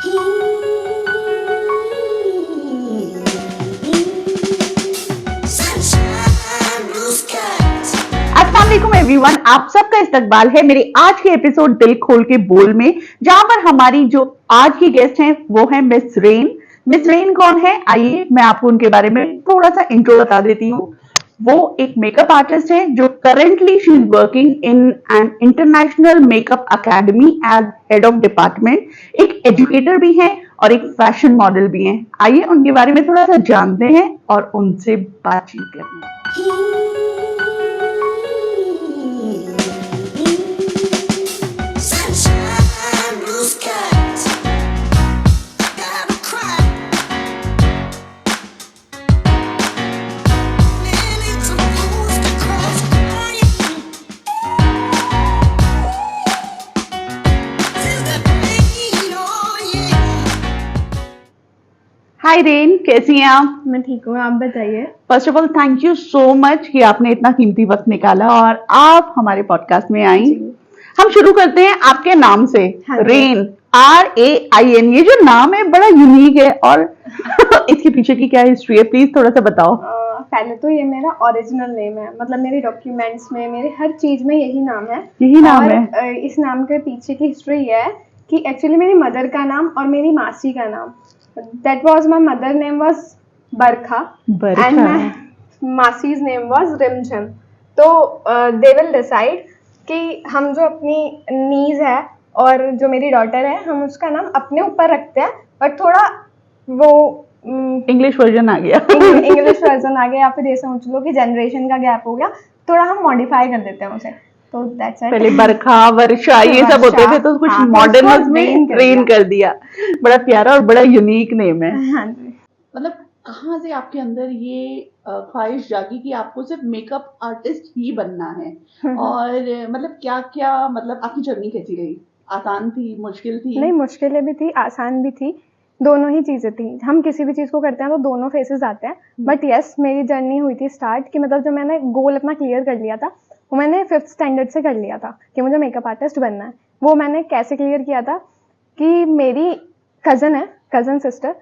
अस्सलाम वालेकुम एवरीवन, आप सबका इस्तकबाल है मेरे आज के एपिसोड दिल खोल के बोल में, जहां पर हमारी जो आज की गेस्ट हैं वो है मिस रेन। मिस रेन कौन है, आइए मैं आपको उनके बारे में थोड़ा सा इंट्रो बता देती हूँ। वो एक मेकअप आर्टिस्ट है जो currently she is working in an international makeup academy as head of department, एक एजुकेटर भी है और एक फैशन मॉडल भी है। आइए उनके बारे में थोड़ा सा जानते हैं और उनसे बातचीत करते हैं। हाय रेन, कैसी हैं आप? मैं ठीक हूँ, आप बताइए। First of all thank you so much कि आपने इतना कीमती वक्त निकाला और आप हमारे पॉडकास्ट में आई। हम शुरू करते हैं आपके नाम से। हाँ, रेन, RAIN, ये जो नाम है बड़ा यूनिक है और इसके पीछे की क्या हिस्ट्री है, प्लीज थोड़ा सा बताओ। पहले तो ये मेरा ओरिजिनल नेम है, मतलब मेरे डॉक्यूमेंट्स में, मेरे हर चीज में यही नाम है। यही नाम और है। इस नाम के पीछे की हिस्ट्री ये है कि एक्चुअली मेरी मदर का नाम और मेरी मासी का नाम, that was my mother name was Barkha and my masses name was रिमझिम। तो दे विल डिसाइड कि हम जो अपनी नीज है और जो मेरी डॉटर है, हम उसका नाम अपने ऊपर रखते हैं, बट थोड़ा वो इंग्लिश वर्जन आ गया। इंग्लिश वर्जन आ गया, या फिर ये समझ लो कि जनरेशन का गैप हो गया, थोड़ा हम मॉडिफाई कर देते हैं उसे। तो दैट्स इट। पहले बरखा, वर्षा ये सब होते थे, तो कुछ हाँ, मॉडर्न में रेन कर दिया। बड़ा प्यारा और बड़ा यूनिक नेम है। हाँ जी। मतलब कहाँ से आपके अंदर ये ख्वाहिश जागी कि आपको सिर्फ मेकअप आर्टिस्ट ही बनना है? और मतलब क्या क्या, मतलब आपकी जर्नी कैसी रही? आसान थी, मुश्किल थी? नहीं, मुश्किलें भी थी, आसान भी थी, दोनों ही चीजें थी। हम किसी भी चीज को करते हैं तो दोनों फेसेस आते हैं। बट यस, मेरी जर्नी हुई थी स्टार्ट कि मतलब जो मैंने गोल अपना क्लियर कर लिया था, वो मैंने 5th स्टैंडर्ड से कर लिया था कि मुझे मेकअप आर्टिस्ट बनना है। वो मैंने कैसे क्लियर किया था कि मेरी कजन सिस्टर,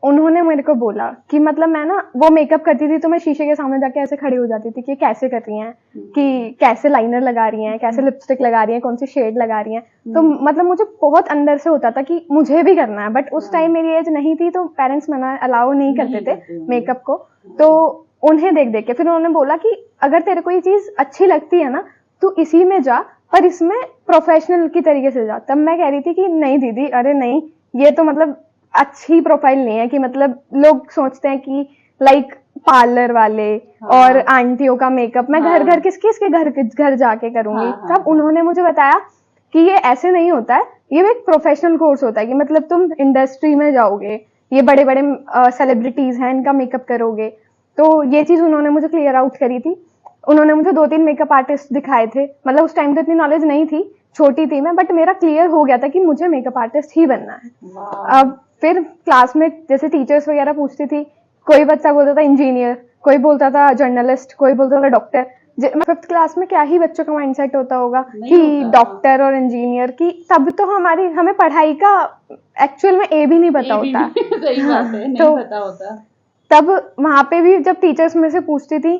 उन्होंने मेरे को बोला कि मतलब मैं ना वो मेकअप करती थी तो मैं शीशे के सामने जाके ऐसे खड़ी हो जाती थी कि कैसे कर रही हैं, कि कैसे लाइनर लगा रही हैं, कैसे लिपस्टिक लगा रही हैं, कौन सी शेड लगा रही हैं। तो मतलब मुझे बहुत अंदर से होता था कि मुझे भी करना है, बट उस टाइम मेरी एज नहीं थी तो पेरेंट्स मना अलाउ नहीं करते थे मेकअप को। तो उन्हें देख देख के फिर उन्होंने बोला कि अगर तेरे को ये चीज अच्छी लगती है ना, तू इसी में जा, पर इसमें प्रोफेशनल की तरीके से जा। तब मैं कह रही थी कि नहीं दीदी, अरे नहीं, ये तो मतलब अच्छी प्रोफाइल नहीं है, कि मतलब लोग सोचते हैं कि लाइक पार्लर वाले और आंटियों का मेकअप मैं घर घर किसके घर जाके करूंगी। तब उन्होंने मुझे बताया कि ये ऐसे नहीं होता है, ये एक प्रोफेशनल कोर्स होता है, कि मतलब तुम इंडस्ट्री में जाओगे, ये बड़े बड़े सेलिब्रिटीज हैं, इनका मेकअप करोगे। तो ये चीज उन्होंने मुझे क्लियर आउट करी थी। उन्होंने मुझे 2-3 मेकअप आर्टिस्ट दिखाए थे, मतलब उस टाइम तो इतनी नॉलेज नहीं थी, छोटी थी मैं, बट मेरा क्लियर हो गया था कि मुझे मेकअप आर्टिस्ट ही बनना है। अब फिर क्लास में जैसे टीचर्स वगैरह पूछती थी, कोई बच्चा बोलता था इंजीनियर, कोई बोलता था जर्नलिस्ट, कोई बोलता था डॉक्टर। 5th क्लास में क्या ही बच्चों का माइंडसेट होता होगा कि डॉक्टर और इंजीनियर की। तब तो हमें पढ़ाई का एक्चुअल में ए भी नहीं पता होता। सही बात है, नहीं पता होता। तब वहां पे भी जब टीचर्स में से पूछती थी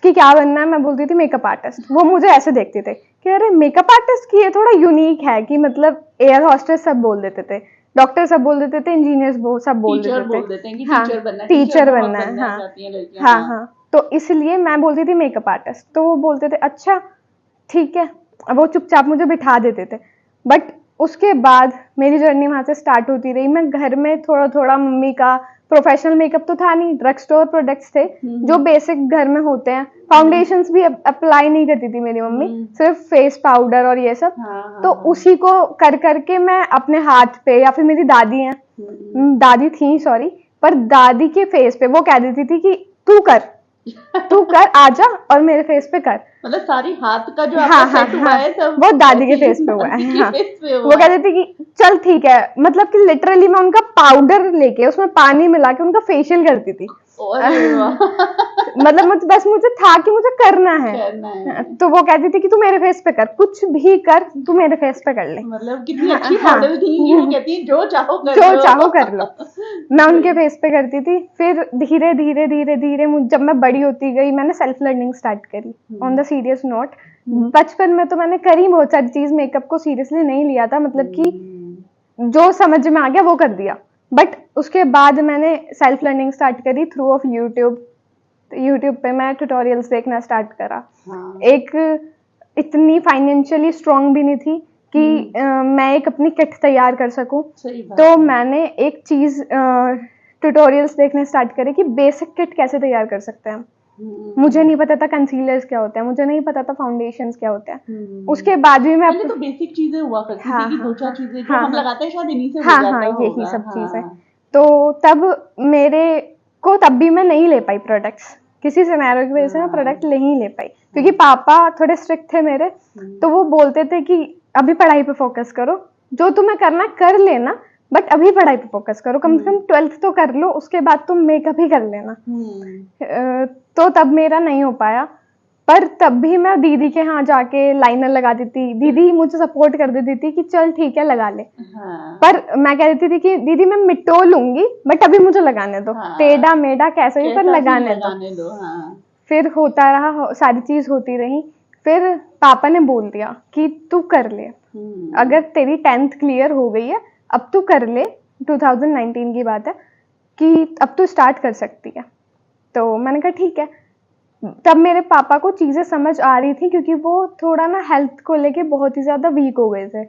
कि क्या बनना है, मैं बोलती थी मेकअप आर्टिस्ट। वो मुझे ऐसे देखते थे कि अरे मेकअप आर्टिस्ट की ये थोड़ा यूनिक है, कि मतलब एयर हॉस्टेस सब बोल देते थे, डॉक्टर सब बोल देते थे, इंजीनियर्स सब बोल देते थे। हाँ, टीचर बनना है। हाँ। तो इसलिए मैं बोलती थी मेकअप आर्टिस्ट, तो वो बोलते थे अच्छा ठीक है, वो चुपचाप मुझे बिठा देते थे। बट उसके बाद मेरी जर्नी वहां से स्टार्ट होती रही। मैं घर में थोड़ा थोड़ा, मम्मी का प्रोफेशनल मेकअप तो था नहीं, ड्रग स्टोर प्रोडक्ट्स थे जो बेसिक घर में होते हैं। फाउंडेशंस भी अप्लाई नहीं करती थी मेरी मम्मी, सिर्फ फेस पाउडर और ये सब। तो उसी को कर करके मैं अपने हाथ पे, या फिर मेरी दादी हैं, दादी थी सॉरी, पर दादी के फेस पे वो कह देती थी कि तू कर आजा और मेरे फेस पे कर। मतलब सारी हाथ का जो आपका सेट हुआ है सब वो दादी के फेस पे हुआ है। हाँ। वो कहते थे कि चल ठीक है, मतलब कि लिटरली मैं उनका पाउडर लेके उसमें पानी मिला के उनका फेशियल करती थी। मतलब मुझे था कि मुझे करना है। करना है। तो वो कहती थी कि तू मेरे फेस पे कर, कुछ भी कर, तू मेरे फेस पे कर ले। मतलब कितनी अच्छी हाँ। मॉडल थी कि वो कहती है जो चाहो कर जो लो। चाहो कर लो। मैं उनके फेस पे करती थी। फिर धीरे धीरे धीरे धीरे जब मैं बड़ी होती गई, मैंने सेल्फ लर्निंग स्टार्ट करी ऑन द सीरियस नोट। बचपन में तो मैंने करी बहुत सारी चीज, मेकअप को सीरियसली नहीं लिया था, मतलब कि जो समझ में आ गया वो कर दिया। बट उसके बाद मैंने सेल्फ लर्निंग स्टार्ट करी थ्रू ऑफ यूट्यूब पे मैं ट्यूटोरियल्स देखना स्टार्ट करा। हाँ। एक इतनी फाइनेंशियली स्ट्रांग भी नहीं थी कि मैं एक अपनी किट तैयार कर सकूं। सही बात तो है। मैंने एक चीज ट्यूटोरियल्स देखने स्टार्ट करे कि बेसिक किट कैसे तैयार कर सकते हैं। मुझे नहीं पता था कंसीलर्स क्या होते हैं, मुझे नहीं पता था फाउंडेशंस क्या होते हैं। उसके बाद भी मैं पहले तो बेसिक चीजें हुआ करती हाँ, थी कि हाँ, दो चार हाँ, चीजें जो हाँ, हम हाँ। लगाते हैं शायद इन्हीं से हो हाँ जाता हाँ यही होगा। सब हाँ। चीजें। तो तब मेरे को तब भी मैं नहीं ले पाई प्रोडक्ट्स, किसी सिनेरियो की वजह से मैं प्रोडक्ट नहीं ले पाई, क्योंकि पापा थोड़े स्ट्रिक्ट थे मेरे। तो वो बोलते थे कि अभी पढ़ाई पे फोकस करो, जो तुम्हें करना कर लेना, बट अभी पढ़ाई पे फोकस करो, कम से कम 12th तो कर लो, उसके बाद तुम मेकअप ही कर लेना। तो तब मेरा नहीं हो पाया। पर तब भी मैं दीदी के यहाँ जाके लाइनर लगा देती थी, दीदी मुझे सपोर्ट कर देती थी कि चल ठीक है लगा ले। हाँ। पर मैं कह देती थी कि दीदी मैं मिटो लूंगी, बट अभी मुझे लगाने दो। हाँ। टेढ़ा मेढ़ा कैसे भी पर कैसा भी लगाने दो। लगाने दो। हाँ। फिर होता रहा, सारी चीज होती रही। फिर पापा ने बोल दिया कि तू कर ले, अगर तेरी 10th क्लियर हो गई है अब तू कर ले। 2019 की बात है कि अब तू स्टार्ट कर सकती है। तो मैंने कहा ठीक है। तब मेरे पापा को चीजें समझ आ रही थी, क्योंकि वो थोड़ा ना हेल्थ को लेके बहुत ही ज्यादा वीक हो गए थे।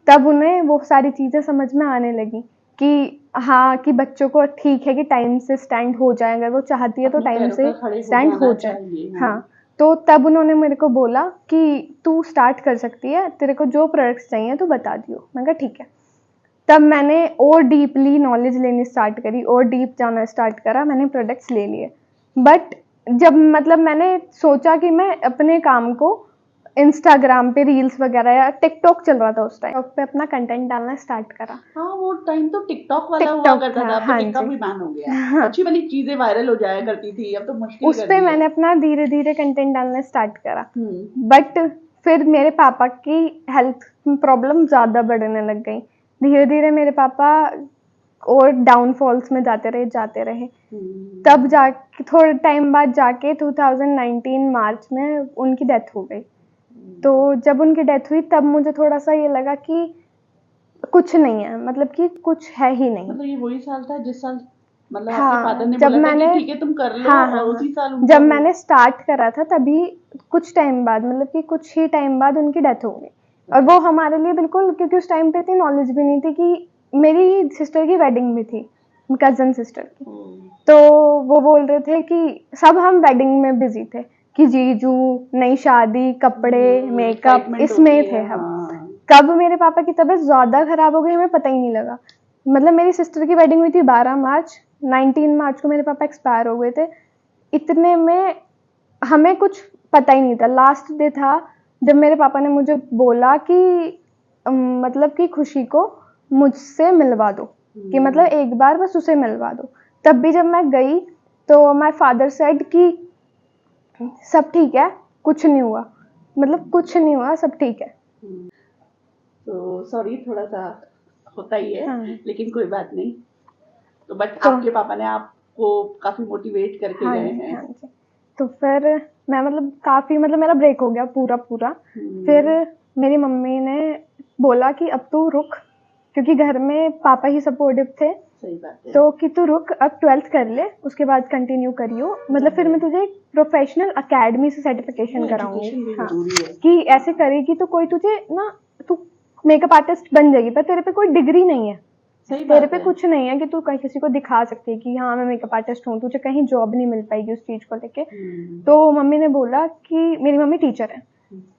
तब उन्हें वो सारी चीजें समझ में आने लगी कि हाँ, कि बच्चों को ठीक है कि टाइम से स्टैंड हो जाए, अगर वो चाहती है तो अपने टाइम पैरों से पर खड़े स्टैंड हो जाना जाए। चाहिए। हाँ। तो तब उन्होंने मेरे को बोला कि तू स्टार्ट कर सकती है, तेरे को जो प्रोडक्ट्स चाहिए तो बता दियो। मैंने कहा ठीक है। तब मैंने और डीपली नॉलेज लेनी स्टार्ट करी और डीप जाना स्टार्ट करा, मैंने प्रोडक्ट्स ले लिए। बट जब मतलब मैंने सोचा कि मैं अपने काम को इंस्टाग्राम पे रील्स वगैरह या टिकटॉक चल रहा था उस टाइम पे अपना कंटेंट डालना स्टार्ट करा। हाँ, वो टाइम तो टिकटॉक वाला हुआ टिकटॉक करता था। अब तो हाँ टिकटॉक जी। भी बैन हो गया। हाँ। अच्छी वाली चीजें वायरल हो जाया करती थी, अब तो मुश्किल उस कर पे दिया मैंने है। अपना धीरे धीरे कंटेंट डालना स्टार्ट करा। बट फिर मेरे पापा की हेल्थ प्रॉब्लम ज्यादा बढ़ने लग गई। धीरे धीरे मेरे पापा और डाउनफॉल्स में जाते रहे। तब जाके थोड़े टाइम बाद जाके 2019 मार्च में उनकी डेथ हो गई। तो जब उनकी डेथ हुई तब मुझे थोड़ा सा ये लगा कि कुछ नहीं है, मतलब कि कुछ है ही नहीं। मतलब ये वही साल था जिस साल मतलब आपके हाँ, फादर ने जब बोला था कि मैंने ठीक है तुम कर लो। हाँ, हाँ, और उसी हाँ, साल जब मैंने स्टार्ट करा था तभी कुछ टाइम बाद, मतलब कि कुछ ही टाइम बाद उनकी डेथ हो गई। और वो हमारे लिए बिल्कुल, क्योंकि उस टाइम पे इतनी नॉलेज भी नहीं थी कि मेरी सिस्टर की वेडिंग भी थी, कजन सिस्टर की। तो वो बोल रहे थे कि सब हम वेडिंग में बिजी थे कि जीजू, नई शादी, कपड़े, मेकअप, इसमें थे हम। कब मेरे पापा की तबीयत ज्यादा खराब हो गई हमें पता ही नहीं लगा। मतलब मेरी सिस्टर की वेडिंग हुई थी 12 मार्च, 19 मार्च को मेरे पापा एक्सपायर हो गए थे। इतने में हमें कुछ पता ही नहीं था। लास्ट डे था जब मेरे पापा ने मुझे बोला कि मतलब कि खुशी को मुझसे मिलवा दो, कि मतलब एक बार बस उसे मिलवा दो। तब भी जब मैं गई तो माय फादर सेड कि सब ठीक है, कुछ नहीं हुआ, मतलब कुछ नहीं हुआ, सब ठीक है। तो सॉरी, थोड़ा सा होता ही है। हाँ। लेकिन कोई बात नहीं। तो बट तो आपके पापा ने आपको काफी मोटिवेट करके हाँ गए जी, हैं। हाँ जी। तो फिर मैं मतलब काफी, मतलब मेरा ब्रेक हो गया पूरा। फिर मेरी मम्मी ने बोला कि अब तू रुक, क्योंकि घर में पापा ही सपोर्टिव थे। सही बात है। तो कि तू रुक, अब 12th कर ले, उसके बाद कंटिन्यू करियो, मतलब फिर मैं तुझे एक प्रोफेशनल अकेडमी से सर्टिफिकेशन कराऊंगी। हाँ, कि ऐसे करेगी तो कोई तुझे ना, तू मेकअप आर्टिस्ट बन जाएगी, पर तेरे पे कोई डिग्री नहीं है, तेरे पे कुछ नहीं है कि तू कहीं किसी को दिखा सकती है कि हाँ मैं मेकअप आर्टिस्ट हूँ। तुझे कहीं जॉब नहीं मिल पाएगी उस चीज को लेके। तो मम्मी ने बोला कि मेरी मम्मी टीचर है।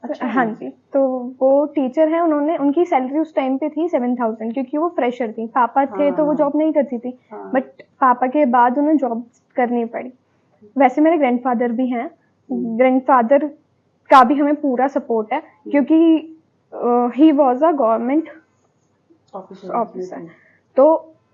अच्छा। हाँ जी। तो वो टीचर है, उन्होंने, उनकी सैलरी उस टाइम पे थी 7,000, क्योंकि वो फ्रेशर थी। पापा थे तो वो जॉब नहीं करती थी, बट पापा के बाद उन्हें जॉब करनी पड़ी। वैसे मेरे ग्रैंडफादर भी हैं, ग्रैंडफादर का भी हमें पूरा सपोर्ट है, क्योंकि he was a government officer. तो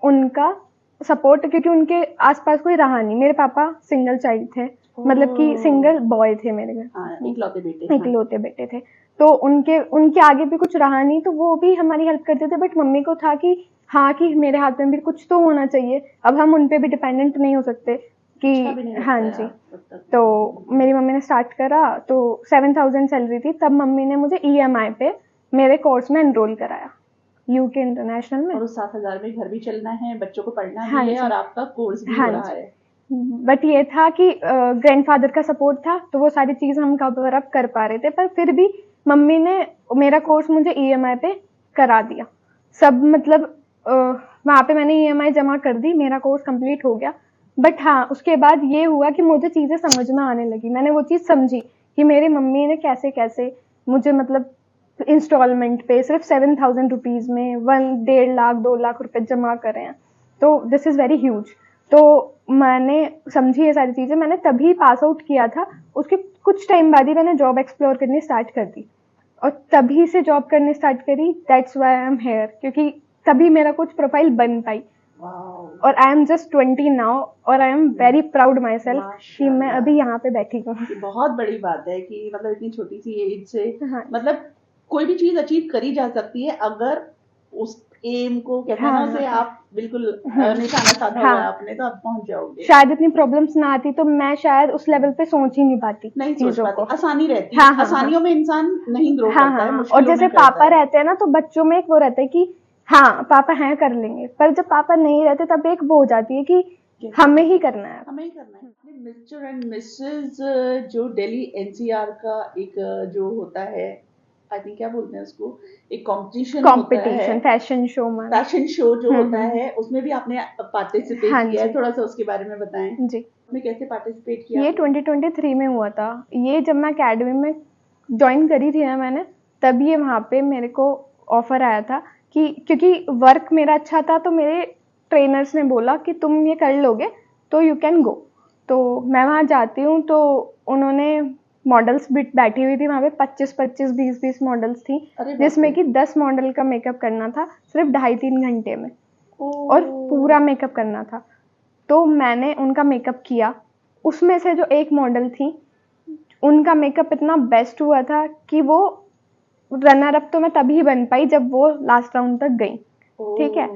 उनका सपोर्ट, क्योंकि उनके आसपास कोई रहा नहीं। मेरे पापा सिंगल चाइल्ड थे, मतलब कि सिंगल बॉय थे मेरे घर, हाँ, इकलौते बेटे। हाँ। इकलौते बेटे थे। तो उनके आगे भी कुछ रहा नहीं, तो वो भी हमारी हेल्प करते थे, बट मम्मी को था कि हाँ कि मेरे हाथ में भी कुछ तो होना चाहिए, अब हम उन पे भी डिपेंडेंट नहीं हो सकते कि अच्छा भी नहीं लगता हाँ यार, जी। तब तक। तो मेरी मम्मी ने स्टार्ट करा, तो 7,000 सैलरी थी तब, मम्मी ने मुझे ईएमआई पे मेरे कोर्स में एनरोल कराया यूके इंटरनेशनल में। और उस 7,000 में घर भी चलना है, बच्चों को पढ़ना हाँ भी है जी। और आपका कोर्स भी हाँ हो रहा जी। है। बट ये था कि ग्रैंडफादर का सपोर्ट था, तो वो सारी चीज हम कवर अप कर पा रहे थे, पर फिर भी मम्मी ने मेरा कोर्स मुझे ईएमआई पे करा दिया सब। मतलब वहाँ पे मैंने ईएमआई जमा कर दी, मेरा कोर्स कंप्लीट हो गया। बट हाँ, उसके बाद ये हुआ कि मुझे चीजें समझ में आने लगी, मैंने वो चीज समझी कि मेरी मम्मी ने कैसे कैसे मुझे मतलब इंस्टॉलमेंट पे सिर्फ 7,000 रुपीज में 1.5 लाख 2 लाख रुपए जमा करे हैं, तो दिस इज वेरी ह्यूज। तो मैंने समझी ये सारी चीजें, मैंने तभी पास आउट किया था, उसके कुछ टाइम बाद ही मैंने जॉब एक्सप्लोर करनी स्टार्ट कर दी, और तभी से जॉब करनी स्टार्ट करी। That's why I am here, क्योंकि तभी मेरा कुछ प्रोफाइल बन पाई। वाह। और आई एम जस्ट 20 नाउ, और I am very proud my self कि मैं माशाल्लाह। अभी यहाँ पे बैठी हूँ। ये बहुत बड़ी बात है कि मतलब इतनी छोटी सी एज से हाँ। मतलब कोई भी चीज अचीव करी जा सकती है, अगर उस एम को कहते हैं ना, हाँ, उसे हाँ। आप बिल्कुल निशाना साधा हुआ है हाँ। आपने, तो आप पहुंच जाओगे। शायद इतनी प्रॉब्लम्स ना आती तो मैं शायद उस लेवल पे सोच ही नहीं पाती नहीं सोच चीजों पाते, को। आसानी रहती हाँ, है, हाँ, आसानियों में इंसान नहीं ग्रो हाँ, करता है, हाँ। और मुश्किलों जैसे में करता पापा है। रहते हैं ना, तो बच्चों में एक वो रहता है कि हाँ पापा हैं कर लेंगे, पर जब पापा नहीं रहते तब एक वो हो जाती है कि हमें ही करना है। हमें ही करना है। मिस्टर एंड मिसेज जो दिल्ली एनसीआर का एक जो होता है, आई थिंक क्या बोलते हैं उसको, एक कंपटीशन होता कंपटीशन, है, फैशन शो में। फैशन शो जो होता है, उसमें भी आपने पार्टिसिपेट हाँ किया है, जी। थोड़ा सा उसके बारे में बताएं। जी, आपने कैसे पार्टिसिपेट किया? ये 2023 में हुआ था। ये जब मैं अकेडमी में ज्वाइन करी थी ना मैंने, तब ये वहाँ पे मेरे को ऑफर आया था कि क्योंकि वर्क मेरा अच्छा था, तो मेरे ट्रेनर्स ने बोला कि तुम ये कर लोगे तो यू कैन गो। तो मैं वहाँ जाती हूँ, तो उन्होंने मॉडल्स भी बैठी हुई थी वहाँ पे, 25-25 20-20 मॉडल्स थी, अरे बाप जिसमें रे। कि 10 मॉडल का मेकअप करना था सिर्फ 2.5-3 घंटे में, ओह। और पूरा मेकअप करना था। तो मैंने उनका मेकअप किया। उसमें से जो एक मॉडल थी, उनका मेकअप इतना बेस्ट हुआ था कि वो रनर अप तो मैं तभी बन पाई जब वो लास्ट राउंड तक गई, ठीक है।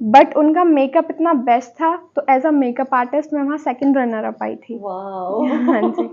बट उनका मेकअप इतना बेस्ट था, तो एज अ मेकअप आर्टिस्ट मैं वहाँ सेकंड रनर अप आई थी। वाह। हाँ जी।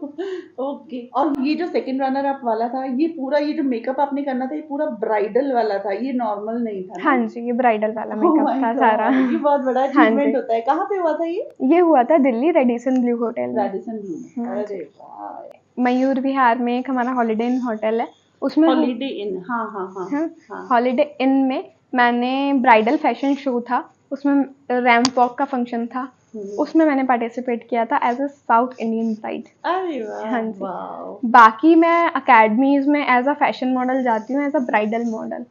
ओके। और ये जो सेकंड रनर अप वाला था, ये पूरा ये जो मेकअप आपने करना था, ये पूरा ब्राइडल वाला था, ये नॉर्मल नहीं था ना? हाँ जी, ये ब्राइडल वाला Oh मेकअप my था God, सारा। ये बहुत बड़ा हाँ अचीवमेंट जी। होता है। कहाँ पे हुआ था ये? हुआ था दिल्ली रेडिसन ब्लू होटल में, रेडिसन ब्लू में। हाँ अरे वाह। मयूर विहार में एक हमारा हॉलिडे इन होटल है, उसमें हॉलीडे इन, हाँ हाँ हाँ हाँ। हॉलिडे इन में मैंने ब्राइडल फैशन शो था, उसमें रैंप वॉक का फंक्शन था, उसमें मैंने पार्टिसिपेट किया था as a South Indian bride. अरे वाह। हाँ जी। वाह। बाकी मैं अकेडमीज में एज अ फैशन मॉडल जाती हूँ, एज अ ब्राइडल मॉडल।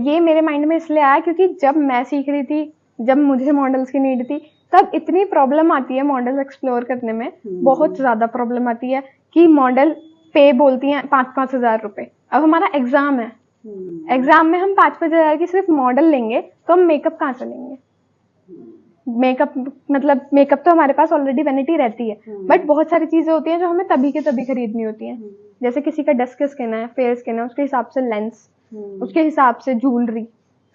ये मेरे माइंड में इसलिए आया क्योंकि जब मैं सीख रही थी, जब मुझे मॉडल्स की नीड थी, तब इतनी प्रॉब्लम आती है मॉडल्स एक्सप्लोर करने में, बहुत ज्यादा प्रॉब्लम आती है कि मॉडल पे बोलती हैं 5-5 हजार रुपए। अब हमारा एग्जाम है, एग्जाम में हम 5-5 हजार की सिर्फ मॉडल लेंगे तो हम मेकअप कहाँ से लेंगे? मेकअप मतलब मेकअप तो हमारे पास ऑलरेडी वैनिटी रहती है, बट बहुत सारी चीजें होती हैं जो हमें तभी के तभी खरीदनी होती हैं। जैसे किसी का डस्क स्किन है, फेयर स्किन है, उसके हिसाब से लेंस, उसके हिसाब से ज्वेलरी,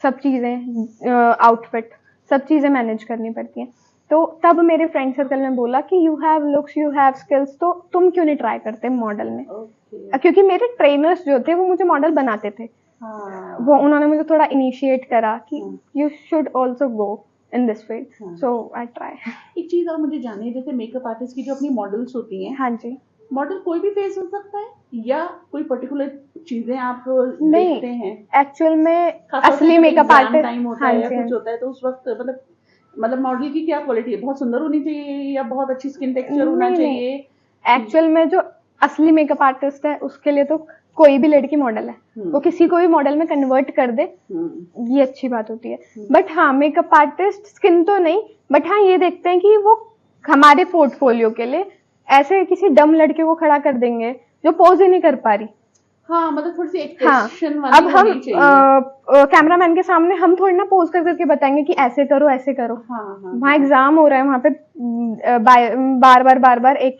सब चीजें, आउटफिट, सब चीजें मैनेज करनी पड़ती हैं। तो तब मेरे फ्रेंड सर्कल ने बोला कि you have looks, you have skills, तो तुम क्यों नहीं ट्राई करते मॉडल में? क्योंकि मेरे ट्रेनर्स जो थे वो मुझे मॉडल बनाते थे, वो उन्होंने मुझे थोड़ा इनिशिएट करा कि you should also go in this field, so I try. एक चीज और मुझे जाननी है, जैसे मेकअप आर्टिस्ट की जो अपनी मॉडल्स होती हैं, हाँ जी। मॉडल कोई भी फेस हो सकता है या कोई पर्टिकुलर चीजें आप नहीं, देखते हैं? एक्चुअल में खासतौर से असली जब मेकअप एग्जाम आर्टिस्ट, टाइम होता हाँ है या जी, कुछ होता है, तो उस वक्त मतलब मॉडल की क्या क्वालिटी है? बहुत सुंदर होनी चाहिए या बहुत अच्छी स्किन टेक्सचर होना चाहिए? एक्चुअल में जो असली मेकअप आर्टिस्ट है उसके लिए तो कोई भी लड़की मॉडल है, वो किसी को भी मॉडल में कन्वर्ट कर दे, ये अच्छी बात होती है। बट हाँ, मेकअप आर्टिस्ट स्किन तो नहीं, बट हाँ ये देखते हैं कि वो हमारे पोर्टफोलियो के लिए ऐसे किसी डम लड़के को खड़ा कर देंगे जो पोज ही नहीं कर पा रही, हाँ, मतलब थोड़ी सी हाँ, एक्सप्रेशन अब वाली हम होनी चाहिए। कैमरामैन के सामने हम थोड़ी ना पोज कर करके बताएंगे कि ऐसे करो ऐसे करो। हाँ, हाँ, वहाँ एग्जाम हो रहा है, वहाँ पे बार बार एक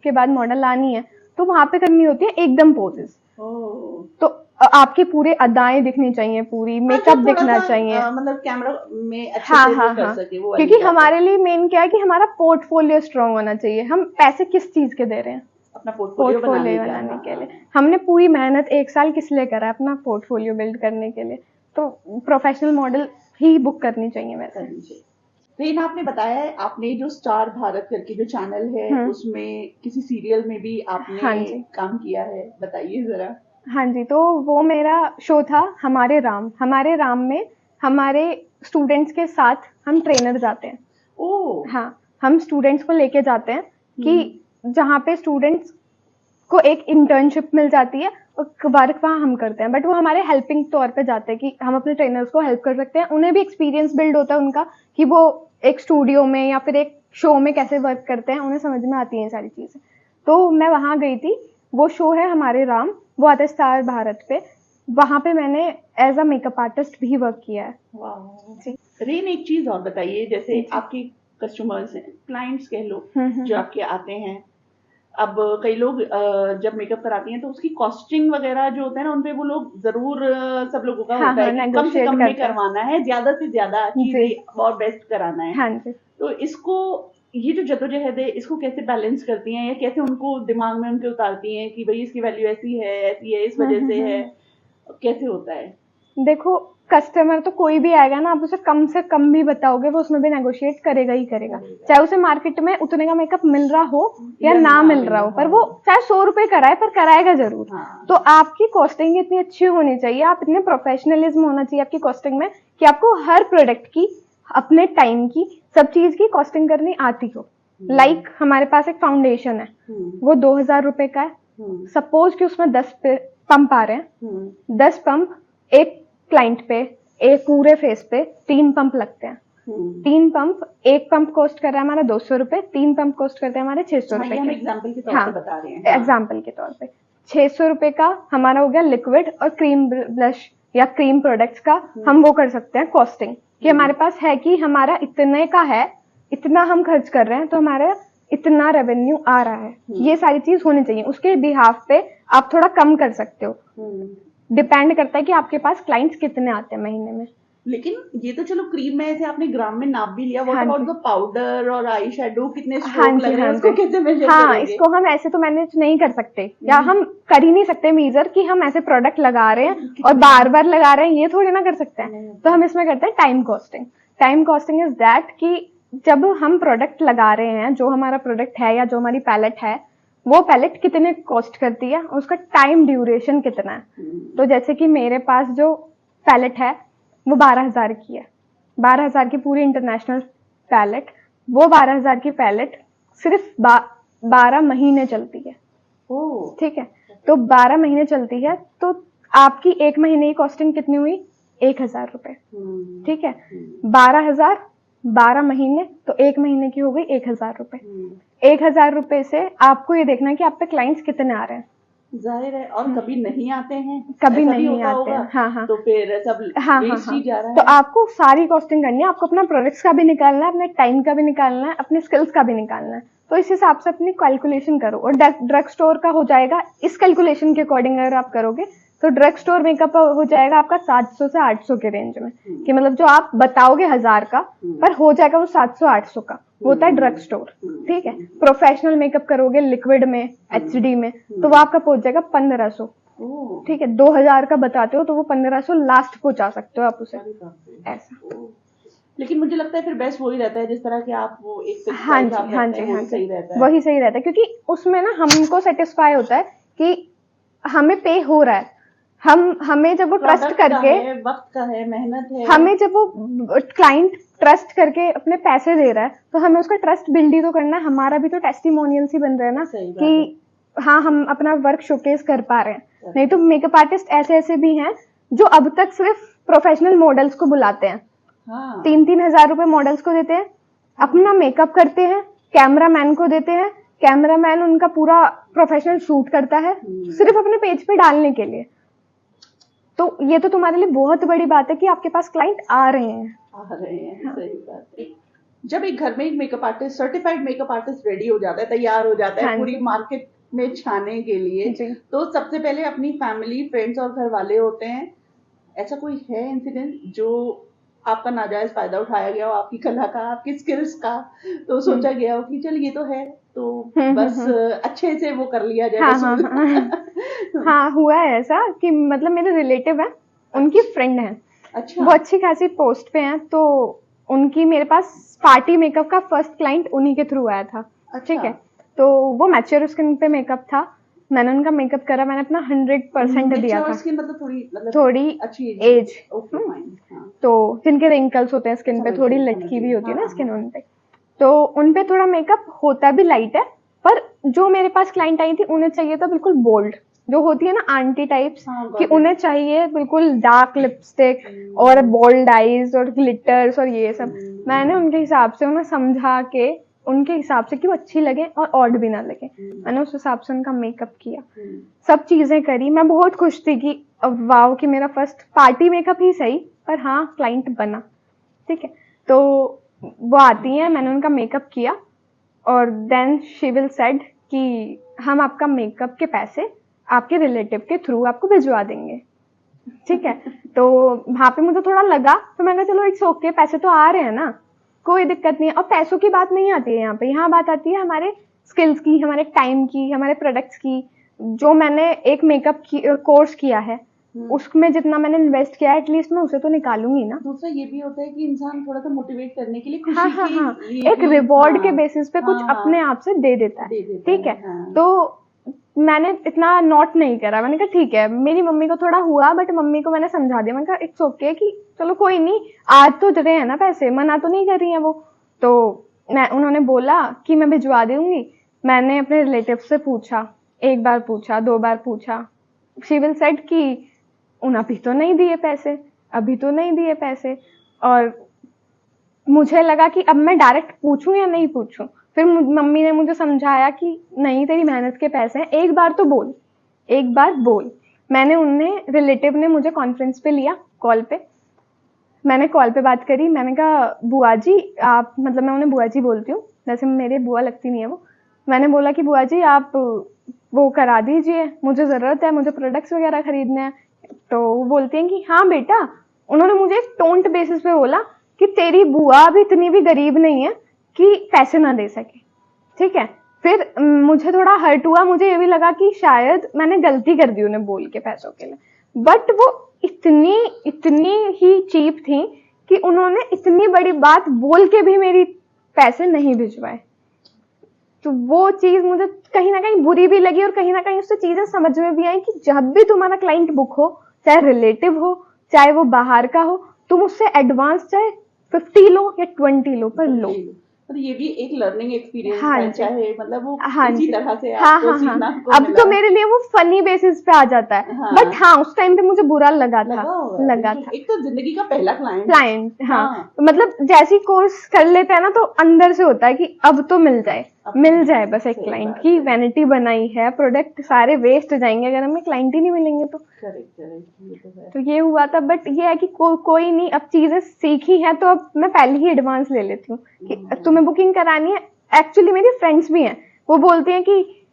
के बाद मॉडल लानी है, तो वहाँ पे करनी होती है एकदम पोजेस। ओह। तो आपकी पूरे अदाएं दिखनी चाहिए, पूरी हाँ, मेकअप जो थोड़ा दिखना सा चाहिए। मतलब कैमरा में अच्छे हाँ से हाँ वो कर हाँ, सके, वो वाली क्योंकि बात है। हमारे लिए मेन क्या है कि हमारा पोर्टफोलियो स्ट्रांग होना चाहिए। हम पैसे किस चीज के दे रहे हैं? अपना पोर्टफोलियो पोर्टफोलियो बनाने बनाने का। के लिए। हाँ। हमने पूरी मेहनत 1 साल किस लिए करा है? अपना पोर्टफोलियो बिल्ड करने के लिए। तो प्रोफेशनल मॉडल ही बुक करनी चाहिए वैसे। करनी चाहिए। रेन, आपने बताया है आपने जो स्टार भारत करके जो चैनल है उसमें किसी सीरियल में भी आपने हाँ जी। काम किया है, बताइए जरा। हाँ जी, तो वो मेरा शो था हमारे राम। हमारे राम में हमारे स्टूडेंट्स के साथ हम ट्रेनर जाते हैं। ओह। हाँ, हम स्टूडेंट्स को लेके जाते हैं कि जहाँ पे स्टूडेंट्स को एक इंटर्नशिप मिल जाती है और वर्क वहाँ हम करते हैं, बट वो हमारे हेल्पिंग तौर पे जाते हैं कि हम अपने ट्रेनर्स को हेल्प कर सकते हैं। उन्हें भी एक्सपीरियंस बिल्ड होता है उनका कि वो एक स्टूडियो में या फिर एक शो में कैसे वर्क करते हैं, उन्हें समझ में आती हैं सारी चीजें। तो मैं वहाँ गई थी, वो शो है हमारे राम, वो आता है स्टार भारत पे। वहाँ पे मैंने एज अ मेकअप आर्टिस्ट भी वर्क किया है। वाह। जी। रेन, एक चीज और बताइए, जैसे जी। आपके कस्टमर्स हैं, क्लाइंट्स कह लो, हम्म। जो आपके आते हैं, अब कई लोग जब मेकअप कराती हैं तो उसकी कॉस्टिंग वगैरह जो होता है ना, उनपे वो लोग जरूर सब लोगों का हाँ होता है हाँ, कि कम से negotiate कम में करते हैं। करवाना है, ज्यादा से ज्यादा जी। चीजें और बेस्ट कराना है। हाँ जी। तो इसको, ये जो जद्दोजहद है, इसको कैसे बैलेंस करती हैं, या कैसे उनको दिमाग में उनके उतारती हैं कि भाई इसकी वैल्यू ऐसी है इस वजह से है, कैसे होता है? देखो, कस्टमर तो कोई भी आएगा ना, आप उसे कम भी बताओगे, वो उसमें भी नेगोशिएट करेगा ही करेगा। चाहे उसे मार्केट में उतने का मेकअप मिल रहा हो या ना मिल रहा हो, पर वो चाहे 100 रुपए कराए पर कराएगा जरूर। हाँ। तो आपकी कॉस्टिंग इतनी अच्छी होनी चाहिए, आप इतने प्रोफेशनलिज्म होना चाहिए आपकी कॉस्टिंग में कि आपको हर प्रोडक्ट की, अपने टाइम की, सब चीज की कॉस्टिंग करनी आती हो। लाइक हमारे पास एक फाउंडेशन है, वो 2000 रुपए का है। सपोज कि उसमें 10 पंप आ रहे हैं, 10 पंप एक क्लाइंट पे, एक पूरे फेस पे 3 पंप लगते हैं। 3 पंप, एक पंप कॉस्ट कर रहा है हमारा 200 रुपए, 3 पंप कॉस्ट करते हैं हमारे 600 रुपए। हम एग्जाम्पल के तौर हाँ, पे बता रहे हैं। एग्जाम्पल के तौर पे 600 रुपए का हमारा हो गया लिक्विड और क्रीम ब्लश या क्रीम प्रोडक्ट्स का। हम वो कर सकते हैं कॉस्टिंग कि हमारे पास है कि हमारा इतने का है, इतना हम खर्च कर रहे हैं, तो हमारा इतना रेवेन्यू आ रहा है। ये सारी चीज होनी चाहिए। उसके बिहाफ पे आप थोड़ा कम कर सकते हो, डिपेंड करता है कि आपके पास क्लाइंट्स कितने आते हैं महीने में। लेकिन ये तो चलो क्रीम में ऐसे आपने ग्राम में नाप भी लिया, व्हाट हाँ अबाउट जी। द पाउडर और आई शेडो, कितने हाँ स्ट्रोक जी, लग रहे हैं, हाँ उसको जी। कैसे मेजर हाँ, करोगे? इसको हम ऐसे तो मैनेज नहीं कर सकते, या हम कर ही नहीं सकते मेजर कि हम ऐसे प्रोडक्ट लगा रहे हैं और बार बार लगा रहे हैं, ये थोड़ी ना कर सकते हैं। तो हम इसमें करते हैं time costing. Time costing is that कि जब हम प्रोडक्ट लगा रहे हैं, जो हमारा प्रोडक्ट है या जो हमारी पैलेट है, वो पैलेट कितने कॉस्ट करती है, उसका टाइम ड्यूरेशन कितना है। तो जैसे कि मेरे पास जो पैलेट है वो 12,000 की है, 12,000 की पूरी इंटरनेशनल पैलेट। वो 12,000 की पैलेट सिर्फ 12 महीने चलती है। ठीक है, तो 12 महीने चलती है, तो आपकी एक महीने की कॉस्टिंग कितनी हुई? 1,000 रुपए। ठीक है, 12,000 12 महीने, तो एक महीने की हो गई 1,000 रुपए। 1,000 रुपए से आपको ये देखना है कि आप पे क्लाइंट्स कितने आ रहे हैं। जाहिर है, और कभी नहीं आते हैं, कभी ऐसा भी नहीं होता आते होगा। हैं। हाँ हाँ, तो फिर सब हाँ हाँ वेस्ट ही जा रहा हाँ। तो है। आपको सारी कॉस्टिंग करनी है, आपको अपना प्रोडक्ट्स का भी निकालना है, अपने टाइम का भी निकालना है, अपने स्किल्स का भी निकालना है। तो इस हिसाब से अपनी कैलकुलेशन करो, और ड्रग स्टोर का हो जाएगा इस कैलकुलेशन के अकॉर्डिंग। अगर आप करोगे तो ड्रग स्टोर मेकअप हो जाएगा आपका 700 से 800 के रेंज में, कि मतलब जो आप बताओगे 1000 का, पर हो जाएगा वो 700-800 का। वो होता है ड्रग स्टोर। ठीक है, प्रोफेशनल मेकअप करोगे लिक्विड में, एचडी में, तो वो आपका पहुंच जाएगा 1500। ठीक है, 2000 का बताते हो तो वो 1500 लास्ट पहुंचा सकते हो आप उसे, ऐसा। लेकिन मुझे लगता है फिर बेस्ट वही रहता है जिस तरह के आप वो एक फिक्स हाँ जी, प्राइस आप हाँ रखते जी, हैं, हाँ वही सही रहता है। वही सही रहता है, क्योंकि उसमें ना हमको सेटिस्फाई होता है कि हमें पे हो रहा है। हमें जब वो ट्रस्ट प्रोडक्ट का करके, है, वक्त का है, मेहनत है, हमें जब वो क्लाइंट ट्रस्ट करके अपने पैसे दे रहा है, तो हमें उसका ट्रस्ट बिल्ड ही तो करना है। हमारा भी तो टेस्टिमोनियल्स ही बन रहा है ना, कि हाँ, हम अपना वर्क शोकेस कर पा रहे हैं। नहीं तो मेकअप आर्टिस्ट ऐसे भी हैं जो अब तक सिर्फ प्रोफेशनल मॉडल्स को बुलाते हैं, 3-3 हजार रुपए मॉडल्स को देते हैं, अपना मेकअप करते हैं, कैमरामैन को देते हैं, कैमरामैन उनका पूरा प्रोफेशनल शूट करता है सिर्फ अपने पेज पे डालने के लिए। तो ये तो तुम्हारे लिए बहुत बड़ी बात है कि आपके पास क्लाइंट आ रहे हैं। हाँ। सही बात है। जब एक घर में एक makeup artist, certified makeup artist ready हो जाता है, तैयार हो जाता है हाँ पूरी जी। मार्केट में छाने के लिए, जी। तो सबसे पहले अपनी फैमिली, फ्रेंड्स और घर वाले होते हैं। ऐसा कोई है इंसिडेंट जो आपका नाजायज फायदा उठाया गया हो, आपकी कला का, आपकी स्किल्स का, तो सोचा गया हो कि चल ये तो है तो बस अच्छे से वो कर लिया जाए। हाँ, हुआ है ऐसा कि मतलब मेरे रिलेटिव है, उनकी फ्रेंड है, अच्छा। वो अच्छी खासी पोस्ट पे हैं, तो उनकी मेरे पास पार्टी मेकअप का फर्स्ट क्लाइंट उन्हीं के थ्रू आया था। ठीक है, तो वो मैच्योर स्किन पे मेकअप था, मैंने उनका मेकअप करा, मैंने अपना 100% दिया था। मतलब थोड़ी अच्छी एज, हाँ। तो जिनके रिंकल्स होते हैं स्किन पे, थोड़ी लटकी भी होती है ना स्किन उन पे, तो उन पे थोड़ा मेकअप होता भी लाइट है। पर जो मेरे पास क्लाइंट आई थी उन्हें चाहिए था बिल्कुल बोल्ड, जो होती है ना आंटी टाइप्स, कि उन्हें चाहिए बिल्कुल डार्क लिपस्टिक और बोल्ड आईज और ग्लिटर्स और ये सब। मैंने उनके हिसाब से उन्हें समझा के, उनके हिसाब से कि वो अच्छी लगे और ऑड भी ना लगे, मैंने उस हिसाब से उनका मेकअप किया, सब चीजें करी। मैं बहुत खुश थी कि वाव कि मेरा फर्स्ट पार्टी मेकअप ही सही पर हाँ क्लाइंट बना। ठीक है, तो वो आती हैं, मैंने उनका मेकअप किया और देन शी विल सेड कि हम आपका मेकअप के पैसे आपके रिलेटिव के थ्रू आपको भिजवा देंगे। ठीक है, तो वहां पे मुझे थोड़ा लगा, तो मैंने कहा चलो इट्स ओके, पैसे तो आ रहे हैं ना, कोई दिक्कत नहीं है। और पैसों की बात नहीं आती है यहाँ पे, यहाँ बात आती है हमारे स्किल्स की, हमारे टाइम की, हमारे प्रोडक्ट्स की। जो मैंने एक मेकअप कोर्स किया है उसमें जितना मैंने इन्वेस्ट किया है एटलीस्ट मैं उसे तो निकालूंगी ना। दूसरा ये भी होता है कि इंसान थोड़ा सा मोटिवेट करने के लिए खुशी हाँ, के लिए एक रिवॉर्ड के बेसिस पे कुछ अपने आप से दे देता है। ठीक है, तो मैंने इतना नोट नहीं करा, मैंने कहा ठीक है, मेरी मम्मी को थोड़ा हुआ बट मम्मी को मैंने समझा दिया, मैंने कहा इट्स ओके कि चलो कोई नहीं, आज तो रहे हैं ना पैसे, मना तो नहीं कर रही है वो। तो उन्होंने बोला कि मैं भिजवा दूंगी। मैंने अपने रिलेटिव से पूछा, एक बार पूछा, 2 बार पूछा, शी विल सेड कि उन अभी तो नहीं दिए पैसे, अभी तो नहीं दिए पैसे। और मुझे लगा कि अब मैं डायरेक्ट पूछूं या नहीं पूछूं, फिर मम्मी ने मुझे समझाया कि नहीं तेरी मेहनत के पैसे हैं, एक बार तो बोल, एक बार बोल। मैंने उन्हें, रिलेटिव ने मुझे कॉन्फ्रेंस पे लिया, कॉल पे, मैंने कॉल पे बात करी, मैंने कहा बुआ जी आप, मतलब मैं उन्हें बुआ जी बोलती हूँ, वैसे मेरे बुआ लगती नहीं है वो। मैंने बोला कि बुआ जी आप वो करा दीजिए, मुझे ज़रूरत है, मुझे प्रोडक्ट्स वगैरह खरीदने हैं। तो वो बोलती हैं कि हाँ बेटा, उन्होंने मुझे टोंट बेसिस पे बोला कि तेरी बुआ भी इतनी भी गरीब नहीं है कि पैसे ना दे सके। ठीक है, फिर मुझे थोड़ा हर्ट हुआ, मुझे ये भी लगा कि शायद मैंने गलती कर दी उन्हें बोल के पैसों के लिए, बट वो इतनी ही चीप थी कि उन्होंने इतनी बड़ी बात बोल के भी मेरी पैसे नहीं भिजवाए। तो वो चीज मुझे कहीं ना कहीं बुरी भी लगी और कहीं ना कहीं उससे चीजें समझ में भी आई कि जब भी तुम्हारा क्लाइंट बुक हो, चाहे रिलेटिव हो चाहे वो बाहर का हो, तुम उससे एडवांस चाहे 50 लो या 20 लो पर लो। तो ये भी एक लर्निंग एक्सपीरियंस हाँ है, जी, चाहे मतलब वो हाँ इसी जी, तरह से हाँ आपको हाँ सीखना हाँ, को अब मिला। तो मेरे लिए वो फनी बेसिस पे आ जाता है, हाँ। बट हाँ उस टाइम पे मुझे बुरा लगा था, लगा था। एक तो जिंदगी का पहला क्लाइंट। हाँ, मतलब जैसी कोर्स कर लेते हैं ना तो अंदर से होता है कि अब तो मिल जाए बस एक क्लाइंट की वैनिटी बनाई है, प्रोडक्ट सारे वेस्ट जाएंगे अगर हमें क्लाइंट ही नहीं मिलेंगे तो। करेक्ट। तो ये हुआ था, बट ये है कि कोई नहीं, अब चीजें सीखी हैं तो अब मैं पहले ही एडवांस ले लेती हूँ कि तुम्हें बुकिंग करानी है। एक्चुअली मेरी फ्रेंड्स भी हैं, वो बोलती हैं कि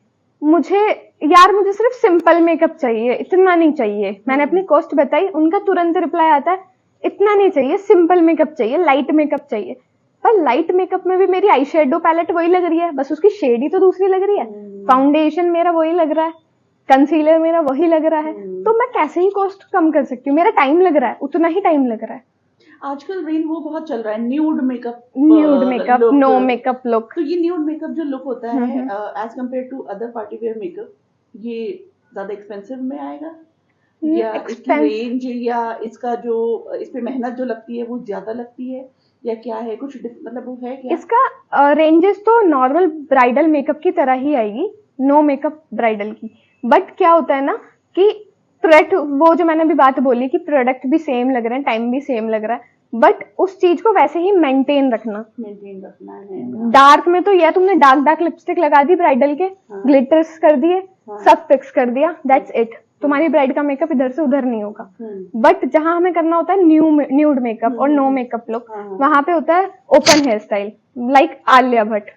मुझे सिर्फ सिंपल मेकअप चाहिए, इतना नहीं चाहिए। मैंने अपनी कॉस्ट बताई, उनका तुरंत रिप्लाई आता है इतना नहीं चाहिए, सिंपल मेकअप चाहिए, लाइट मेकअप चाहिए। पर लाइट मेकअप में भी मेरी आई शेडो पैलेट वही लग रही है, बस उसकी शेड ही तो दूसरी लग रही है, फाउंडेशन मेरा वही लग रहा है, कंसीलर मेरा वही लग रहा है, तो मैं कैसे ही कॉस्ट कम कर सकती हूँ? मेरा टाइम लग रहा है, उतना ही टाइम लग रहा है। आजकल रेन वो बहुत चल रहा है, nude makeup, no makeup look. तो ये न्यूड मेकअप जो लुक होता है as compare to other party wear makeup, ये ज्यादा एक्सपेंसिव में आएगा या इसकी रेंज या इसका जो इस पे मेहनत जो लगती है वो ज्यादा लगती है या क्या है? कुछ मतलब वो है क्या? इसका रेंजेस तो नॉर्मल ब्राइडल मेकअप की तरह ही आएगी, नो मेकअप ब्राइडल की। बट क्या होता है ना कि प्रोडक्ट, वो जो मैंने अभी बात बोली कि प्रोडक्ट भी सेम लग रहे हैं, टाइम भी सेम लग रहा है, बट उस चीज को वैसे ही मेंटेन रखना है। डार्क में तो यह तुमने डार्क डार्क लिपस्टिक लगा दी ब्राइडल के, हाँ। ग्लिटर्स कर दिए, हाँ। सब फिक्स कर दिया, दैट्स इट। तुम्हारी ब्राइड का मेकअप इधर से उधर नहीं होगा। बट जहां हमें करना होता है न्यूड मेकअप और नो मेकअप लुक, वहां पे होता है open hair style, like Alia Bhatt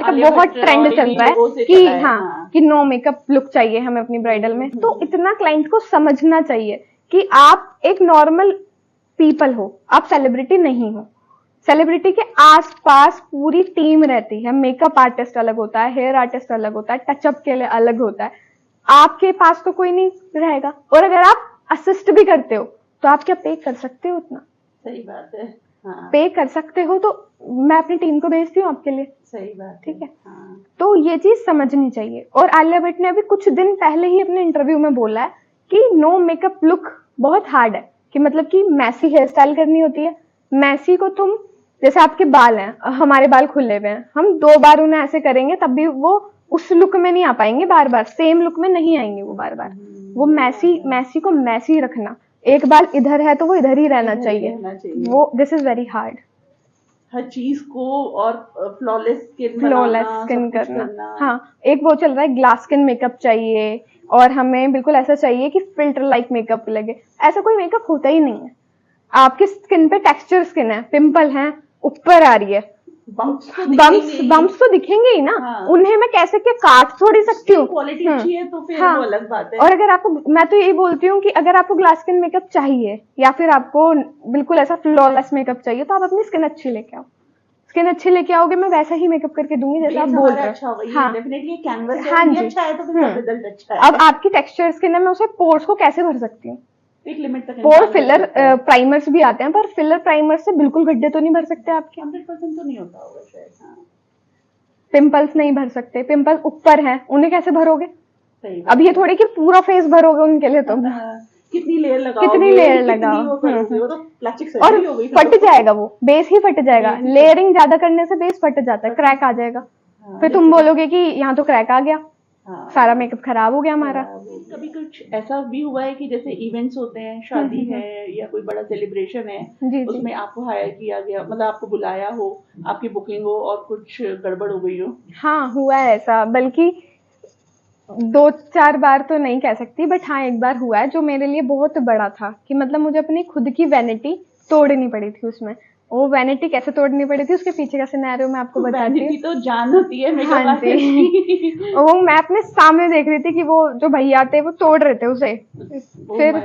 का बहुत ट्रेंड चल रहा है कि हाँ कि नो मेकअप लुक चाहिए हमें अपनी ब्राइडल में। तो इतना क्लाइंट को समझना चाहिए कि आप एक नॉर्मल पीपल हो, आप सेलिब्रिटी नहीं हो। सेलिब्रिटी के आसपास पूरी टीम रहती है, मेकअप आर्टिस्ट अलग होता है, हेयर आर्टिस्ट अलग होता है, टचअप के लिए अलग होता है। आपके पास तो कोई नहीं रहेगा, और अगर आप असिस्ट भी करते हो तो आप क्या पे कर सकते हो उतना? सही बात है। हाँ। पे कर सकते हो तो मैं अपनी टीम को भेजती हूँ आपके लिए। सही बात, ठीक है। हाँ। तो ये चीज समझनी चाहिए। और आलिया भट्ट ने अभी कुछ दिन पहले ही अपने इंटरव्यू में बोला है कि नो मेकअप लुक बहुत हार्ड है, कि मतलब कि मैसी हेयर स्टाइल करनी होती है। मैसी को तुम, जैसे आपके बाल हैं, हमारे बाल खुले हुए हैं, हम 2 बार उन्हें ऐसे करेंगे तब भी वो उस लुक में नहीं आ पाएंगे, बार बार सेम लुक में नहीं आएंगे वो बार बार। वो मैसी को मैसी रखना, एक बाल इधर है तो वो इधर ही रहना चाहिए। वो दिस इज वेरी हार्ड। हर चीज को और फ्लॉलेस स्किन करना। हाँ, एक वो चल रहा है ग्लास स्किन मेकअप चाहिए, और हमें बिल्कुल ऐसा चाहिए कि फिल्टर लाइक मेकअप लगे। ऐसा कोई मेकअप होता ही नहीं है। आपकी स्किन पे टेक्सचर स्किन है, पिंपल है, ऊपर आ रही है, बम्स तो दिखेंगे ही ना। हाँ। उन्हें मैं कैसे क्या काट थोड़ी सकती हूँ? क्वालिटी अच्छी है तो फिर वो अलग बात है। और अगर आपको, मैं तो यही बोलती हूँ कि अगर आपको ग्लास स्किन मेकअप चाहिए या फिर आपको बिल्कुल ऐसा फ्लॉलेस मेकअप चाहिए, तो आप अपनी स्किन अच्छी लेके आओ। स्किन अच्छी लेके आओगे, मैं वैसा ही मेकअप करके दूंगी जैसा आप बोल रहे हो। हाँ, डेफिनेटली कैनवस हाँ जी, अच्छा है तो फिर रिजल्ट अच्छा है। अब आपकी टेक्सचर स्किन है, मैं उसे पोर्स को कैसे भर सकती हूँ? एक लिमिट तक। पोर फिलर प्राइमर्स भी आते हैं, पर फिलर प्राइमर से बिल्कुल गड्ढे तो नहीं भर सकते आपके। 100% तो नहीं होता होगा शायद। हाँ। पिंपल्स नहीं भर सकते, पिंपल ऊपर हैं, उन्हें कैसे भरोगे? सही। अब ये थोड़ी कि पूरा फेस भरोगे उनके लिए तुम। कितनी लेयर लगाओगे, कितनी लेयर लगाओ, वो तो प्लास्टिक और सर्जरी हो गई फट जाएगा, वो बेस ही फट जाएगा। लेयरिंग ज्यादा करने से बेस फट जाता है, क्रैक आ जाएगा। फिर तुम बोलोगे कि यहाँ तो क्रैक आ गया, सारा मेकअप खराब हो गया हमारा। कभी कुछ ऐसा भी हुआ है कि जैसे इवेंट्स होते हैं, शादी है या कोई बड़ा सेलिब्रेशन है, जी, उसमें आपको हायर किया गया, मतलब आपको बुलाया हो, आपकी बुकिंग हो और कुछ गड़बड़ हो गई हो? हाँ, हुआ है ऐसा, बल्कि 2-4 बार तो नहीं कह सकती, बट हाँ एक बार हुआ है जो मेरे लिए बहुत बड़ा था, कि मतलब मुझे अपनी खुद की वैनिटी तोड़नी पड़ी थी उसमें। वो वैनिटी कैसे तोड़नी पड़ी थी, उसके पीछे का सिनेरियो मैं आपको बताती हूँ। तो जान होती है मेकअप हाँ जी। वो मैं अपने सामने देख रही थी कि वो जो भैया थे वो तोड़ रहे थे उसे। फिर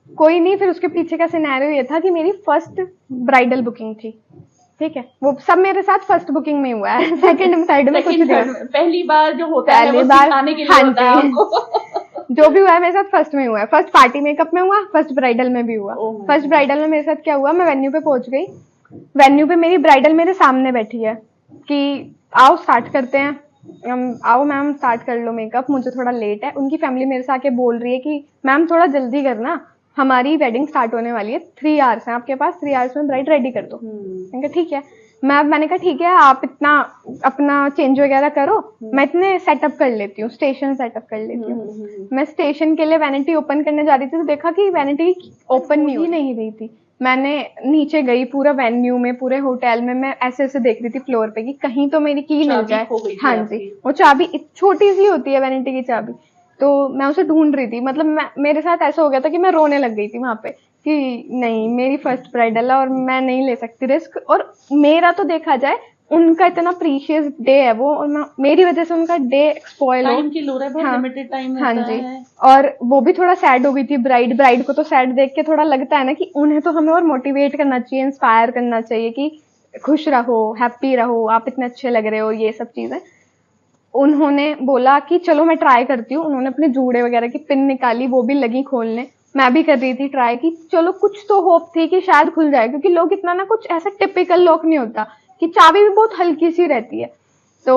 कोई नहीं, फिर उसके पीछे का सिनेरियो ये था कि मेरी फर्स्ट ब्राइडल बुकिंग थी। ठीक है, वो सब मेरे साथ फर्स्ट बुकिंग में हुआ है। सेकंड साइड में कुछ नहीं। पहली बार जो होता है वो सिखाने के लिए होता है आपको। जो भी हुआ है मेरे साथ फर्स्ट में हुआ है। फर्स्ट पार्टी मेकअप में हुआ, फर्स्ट ब्राइडल में भी हुआ। फर्स्ट ब्राइडल में मेरे साथ क्या हुआ, मैं वेन्यू पे पहुंच गई। वेन्यू पे मेरी ब्राइडल मेरे सामने बैठी है कि आओ स्टार्ट करते हैं, आओ मैम स्टार्ट कर लो मेकअप, मुझे थोड़ा लेट है। उनकी फैमिली मेरे से आके बोल रही है कि मैम थोड़ा जल्दी करना, हमारी वेडिंग स्टार्ट होने वाली है, 3 आवर्स हैं आपके पास, 3 आवर्स में ब्राइड रेडी कर दो। मैंने कहा ठीक है। मैंने कहा ठीक है, आप इतना अपना चेंज वगैरह करो, मैं इतने सेटअप कर लेती हूँ, स्टेशन सेटअप कर लेती हूँ। मैं स्टेशन के लिए वैनिटी ओपन करने जा रही थी, तो देखा कि वैनिटी ओपन नहीं रही थी। मैंने नीचे गई, पूरा वेन्यू में, पूरे होटल में मैं ऐसे ऐसे देख रही थी फ्लोर पे कि कहीं तो मेरी की मिल जाए। हाँ जी, वो चाबी छोटी सी होती है वैनिटी की चाबी, तो मैं उसे ढूंढ रही थी। मतलब मेरे साथ ऐसा हो गया था कि मैं रोने लग गई थी वहां पे कि नहीं, मेरी फर्स्ट ब्राइडल है और मैं नहीं ले सकती रिस्क। और मेरा तो देखा जाए उनका इतना प्रीशियस डे है वो, और मेरी वजह से उनका डे स्पॉइल हो। टाइम की लोड है, बहुत लिमिटेड टाइम होता है। हाँ जी, और वो भी थोड़ा सैड हो गई थी ब्राइड को तो सैड देख के थोड़ा लगता है ना कि उन्हें तो हमें और मोटिवेट करना चाहिए, इंस्पायर करना चाहिए कि खुश रहो, हैप्पी रहो, आप इतने अच्छे लग रहे हो, ये सब चीजें। उन्होंने बोला कि चलो मैं ट्राई करती हूँ। उन्होंने अपने जूड़े वगैरह की पिन निकाली, वो भी लगी खोलने। मैं भी कर रही थी ट्राई की, चलो कुछ तो होप थी कि शायद खुल जाए, क्योंकि लोग इतना ना, कुछ ऐसा टिपिकल लॉक नहीं होता, कि चाबी भी बहुत हल्की सी रहती है। तो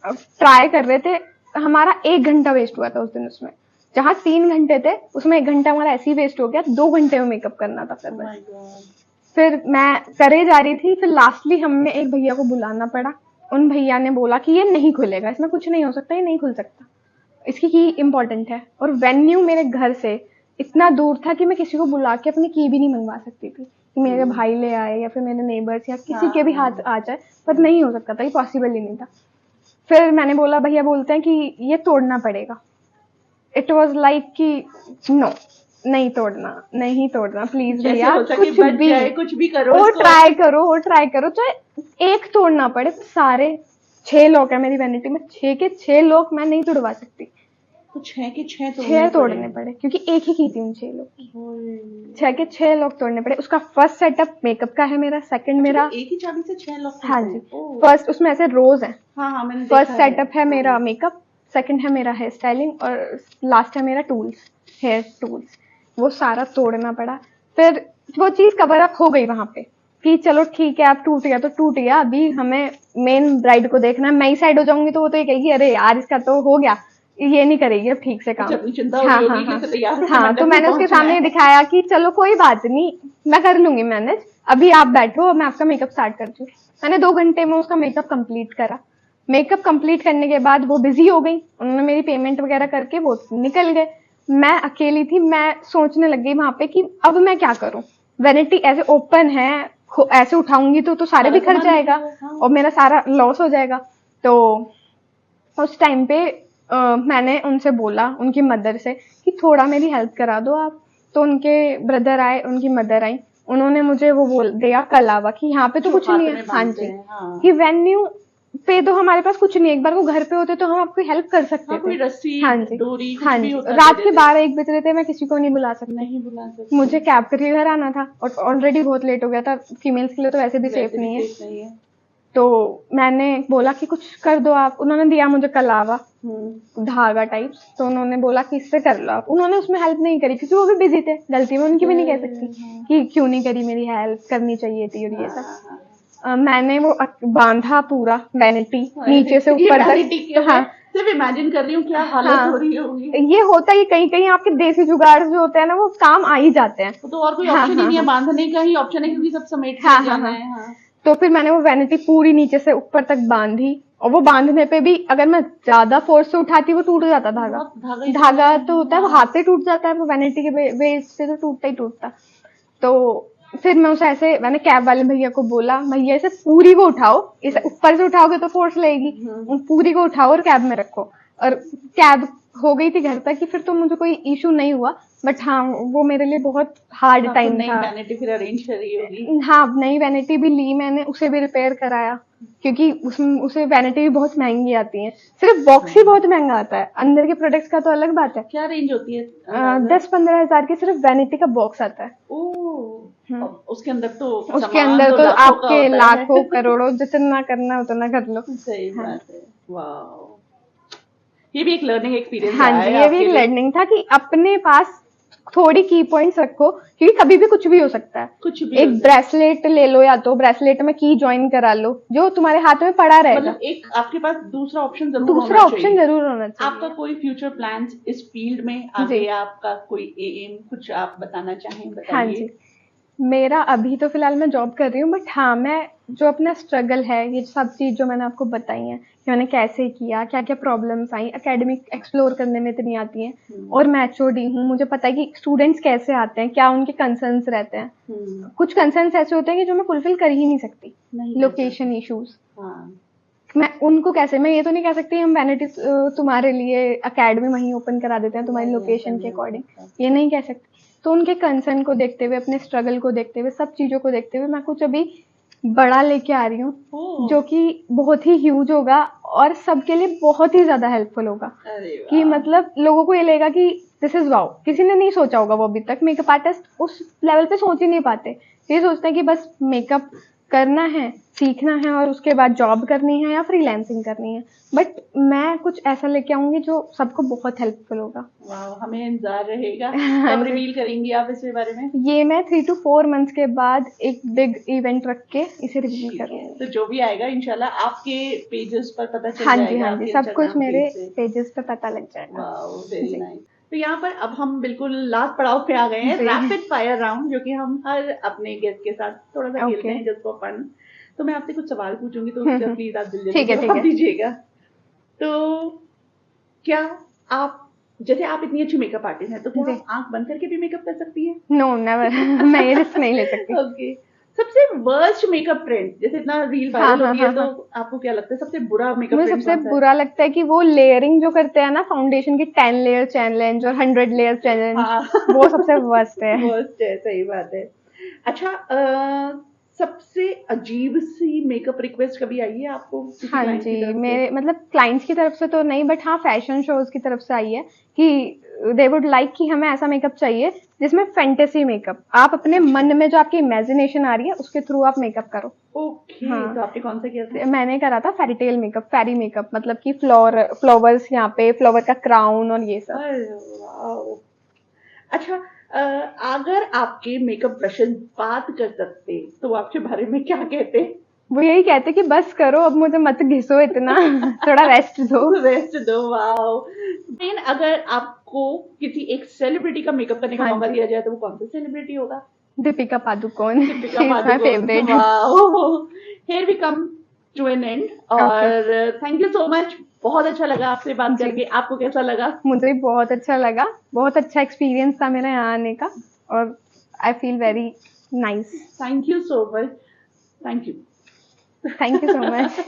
ट्राई कर रहे थे, हमारा 1 घंटा वेस्ट हुआ था उस दिन उसमें। जहाँ 3 घंटे थे उसमें 1 घंटा हमारा ऐसे ही वेस्ट हो गया। 2 घंटे में मेकअप करना था फिर मैं करे जा रही थी। फिर लास्टली हमें एक भैया को बुलाना पड़ा। उन भैया ने बोला कि ये नहीं खुलेगा, इसमें कुछ नहीं हो सकता, ये नहीं खुल सकता, इसकी की इम्पोर्टेंट है। और वेन्यू मेरे घर से इतना दूर था कि मैं किसी को बुला के अपनी की भी नहीं मंगवा सकती थी, कि मेरे भाई ले आए या फिर मेरे नेबर्स या किसी के भी हाथ आ जाए, पर नहीं हो सकता था, ये पॉसिबल ही नहीं था। फिर मैंने बोला, भैया बोलते हैं कि ये तोड़ना पड़ेगा। इट वॉज लाइक कि नो, नहीं तोड़ना प्लीज भैया, कुछ भी करो, और ट्राई करो, चाहे एक तोड़ना पड़े। सारे 6 लोग है मेरी वैनिटी में, 6 के 6 लोग मैं नहीं तोड़वा सकती, तो 6 के 6 6 तोड़ने पड़े, क्योंकि एक ही की थी उन 6 लोग की। 6 के 6 लोग तोड़ने पड़े। उसका फर्स्ट सेटअप मेकअप का है मेरा, सेकंड मेरा, एक ही चाबी से 6 लोग। हाँ जी, फर्स्ट उसमें ऐसे रोज है। हाँ, मैंने फर्स्ट सेटअप है मेरा मेकअप, सेकंड है मेरा हेयर स्टाइलिंग और लास्ट है मेरा टूल्स, हेयर टूल्स। वो सारा तोड़ना पड़ा। फिर वो चीज कवर अप हो गई वहां पे कि चलो ठीक है, अब टूट गया तो टूट गया, अभी हमें मेन ब्राइड को देखना है। मैं ही साइड हो जाऊंगी तो वो तो ये कहेगी अरे यार इसका तो हो गया, ये नहीं करेगी अब ठीक से काम। हाँ, तो मैंने उसके सामने दिखाया कि चलो कोई बात नहीं, मैं कर लूंगी मैनेज, अभी आप बैठो, मैं आपका मेकअप स्टार्ट करती हूँ। मैंने 2 घंटे में उसका मेकअप कंप्लीट करा। मेकअप कंप्लीट करने के बाद वो बिजी हो गई, उन्होंने मेरी पेमेंट वगैरह करके वो निकल गए। मैं अकेली थी। मैं सोचने लग गई वहां पे कि अब मैं क्या करूं, वैनिटी ऐसे ओपन है, ऐसे उठाऊंगी तो सारे बिखर जाएगा और मेरा सारा लॉस हो जाएगा। तो उस टाइम पे मैंने उनसे बोला, उनकी मदर से, कि थोड़ा मेरी हेल्प करा दो आप। तो उनके ब्रदर आए, उनकी मदर आई, उन्होंने मुझे वो बोल दिया कलावा कि यहाँ पे तो कुछ नहीं है। हाँ जी, कि वेन्यू पे तो हमारे पास कुछ नहीं है, एक बार वो घर पे होते तो हम आपकी हेल्प कर सकते थे। रस्सी, हाँ जी, डोरी, हाँ जी, रात के 12-1 बज रहे थे, मैं किसी को नहीं बुला सकती। मुझे कैब करके घर आना था और ऑलरेडी बहुत लेट हो गया था, फीमेल्स के लिए तो वैसे भी सेफ नहीं है। तो मैंने बोला कि कुछ कर दो आप। उन्होंने दिया मुझे कलावा, धागा टाइप, तो उन्होंने बोला कि इससे कर लो आप। उन्होंने उसमें हेल्प नहीं करी क्योंकि वो भी बिजी थे, गलती में उनकी भी नहीं कह सकती कि क्यों नहीं करी, मेरी हेल्प करनी चाहिए थी और ये सब। मैंने वो बांधा पूरा वैनिटी नीचे से ऊपर तक। हाँ, सिर्फ इमेजिन कर रही हूँ क्या हालत हो रही होगी। ये होता है कहीं कहीं आपके देसी जुगाड़ जो होते हैं ना, वो काम आ ही जाते हैं। तो और कोई ऑप्शन ही नहीं है, बांधने का ही ऑप्शन है क्योंकि सब समेट के जाना है। तो फिर मैंने वो वैनिटी पूरी नीचे से ऊपर तक बांधी, और वो बांधने पे भी अगर मैं ज्यादा फोर्स से उठाती वो टूट जाता धागा तो होता है, वो हाथ से टूट जाता है, वो वैनिटी के वेट से तो टूटता ही टूटता। तो फिर मैं उसे ऐसे, मैंने कैब वाले भैया को बोला, भैया इसे पूरी को उठाओ, इसे ऊपर से उठाओगे तो फोर्स लगेगी, पूरी को उठाओ और कैब में रखो। और कैब हो गई थी घर तक कि फिर तो मुझे कोई इशू नहीं हुआ, बट हाँ वो मेरे लिए बहुत हार्ड टाइम था। नई वैनिटी फिर अरेंज करी होगी। हाँ, नई वैनिटी भी ली मैंने, उसे भी रिपेयर कराया क्योंकि उसे वैनिटी भी बहुत महंगी आती है, सिर्फ बॉक्स ही बहुत महंगा आता है, अंदर के प्रोडक्ट्स का तो अलग बात है। क्या रेंज होती है? 10-15 हजार की सिर्फ वैनिटी का बॉक्स आता है। उसके अंदर तो आपके लाखों करोड़ों, जितना करना उतना कर लो। सही बात है। वाह, ये भी एक लर्निंग एक्सपीरियंस। हाँ जी, ये भी एक लर्निंग था कि अपने पास थोड़ी की पॉइंट्स रखो क्योंकि कभी भी कुछ भी हो सकता है। कुछ भी एक ब्रेसलेट ले लो, या तो ब्रेसलेट में की ज्वाइन करा लो जो तुम्हारे हाथ में पड़ा रहेगा। मतलब एक आपके पास दूसरा ऑप्शन जरूर होना चाहिए। आपका कोई फ्यूचर प्लान्स इस फील्ड में आगे, आपका कोई एम, कुछ आप बताना चाहें? हाँ जी, मेरा अभी तो फिलहाल मैं जॉब कर रही हूँ, बट हाँ मैं जो अपना स्ट्रगल है, ये सब चीज जो मैंने आपको बताई है कि मैंने कैसे किया, क्या क्या प्रॉब्लम्स आई, एकेडमिक एक्सप्लोर करने में इतनी आती हैं, और मैं एचओडी हूँ, मुझे पता है कि स्टूडेंट्स कैसे आते हैं, क्या उनके कंसर्न्स रहते हैं। कुछ कंसर्न्स ऐसे होते हैं कि जो मैं फुलफिल कर ही नहीं सकती, लोकेशन इश्यूज। मैं उनको कैसे, मैं ये तो नहीं कह सकती हम वैनिटी तुम्हारे लिए एकेडमी वहीं ओपन करा देते हैं तुम्हारी लोकेशन के अकॉर्डिंग, ये नहीं कह सकती। तो उनके कंसर्न को देखते हुए, अपने स्ट्रगल को देखते हुए, सब चीजों को देखते हुए मैं कुछ अभी बड़ा लेके आ रही हूँ जो कि बहुत ही ह्यूज होगा और सबके लिए बहुत ही ज्यादा हेल्पफुल होगा। कि मतलब लोगों को ये लगेगा कि दिस इज वाओ, किसी ने नहीं सोचा होगा वो अभी तक। मेकअप आर्टिस्ट उस लेवल पे सोच ही नहीं पाते, ये सोचते हैं कि बस मेकअप करना है, सीखना है और उसके बाद जॉब करनी है या फ्रीलांसिंग करनी है। बट मैं कुछ ऐसा लेके आऊंगी जो सबको बहुत हेल्पफुल होगा। हमें इंतजार रहेगा। कब रिवील करेंगी आप इसके बारे में? ये मैं 3 to 4 मंथ्स के बाद एक बिग इवेंट रख के इसे रिवील करूंगी। तो जो भी आएगा इंशाल्लाह आपके पेजेस पर पता चल जाएगा। हाँ जी, सब कुछ मेरे पेजेस पे पता लग जाएगा। Wow, very nice. तो यहाँ पर अब हम बिल्कुल लास्ट पड़ाव पे आ गए हैं, रैपिड फायर राउंड, जो कि हम हर अपने गेस्ट के साथ थोड़ा सा खेलते हैं जस्ट फॉर फन। तो मैं आपसे कुछ सवाल पूछूंगी तो उसका प्लीज आप जल्दी जवाब दीजिएगा। तो क्या आप जैसे आप इतनी अच्छी मेकअप आर्टिस्ट हैं, तो क्या जी। आप आंख बंद करके भी मेकअप कर सकती हैं? नो नेवर मैं ये रिस्क नहीं ले सकती। ओके। सबसे वर्स्ट मेकअप ट्रेंड, जैसे इतना रील हाँ, वायरल हाँ, होती है, हाँ, तो हाँ। आपको क्या लगता है सबसे बुरा मेकअप मुझे ट्रेंड सबसे कौन सा है? बुरा लगता है कि वो लेयरिंग जो करते हैं ना फाउंडेशन की 10 लेयर चैलेंज और 100 लेयर चैलेंज, हाँ। वो सबसे वर्स्ट है। वर्स्ट है, सही बात है। अच्छा, सबसे अजीब सी मेकअप रिक्वेस्ट कभी आई है आपको किसी हाँ क्लाइंट की जी, तरफ से? मेरे मतलब क्लाइंट्स की तरफ से तो नहीं, बट हाँ फैशन शोज की तरफ से आई है कि दे वुड लाइक कि हमें ऐसा मेकअप चाहिए जिसमें फैंटेसी मेकअप, आप अपने अच्छा। मन में जो आपकी इमेजिनेशन आ रही है उसके थ्रू आप मेकअप करो। ओके, हाँ। तो आपने कौन सा किया था? मैंने करा था फेरीटेल मेकअप, फेरी मेकअप, मतलब कि फ्लावर्स यहाँ पे, फ्लावर का क्राउन और ये सब। अरे वाओ! अच्छा, अगर आपके मेकअप ब्रशेस बात कर सकते, तो वो आपके बारे में क्या कहते? वो यही कहते कि बस करो अब, मुझे मत घिसो इतना थोड़ा रेस्ट दो। रेस्ट दो, वाओ! लेकिन अगर आपको किसी एक सेलिब्रिटी का मेकअप करने का हाँ मौका जी। दिया जाए, तो वो कौन सा सेलिब्रिटी होगा? Deepika Padukone, Deepika she is my Padukone, favourite. Wow! Here we come to an end, okay और थैंक यू सो मच। बहुत अच्छा लगा आपसे बात जी, करके। आपको कैसा लगा? मुझे भी बहुत अच्छा लगा, बहुत अच्छा एक्सपीरियंस था मेरा यहाँ आने का, और I feel very nice. Thank you so much. Thank you. Thank you so much.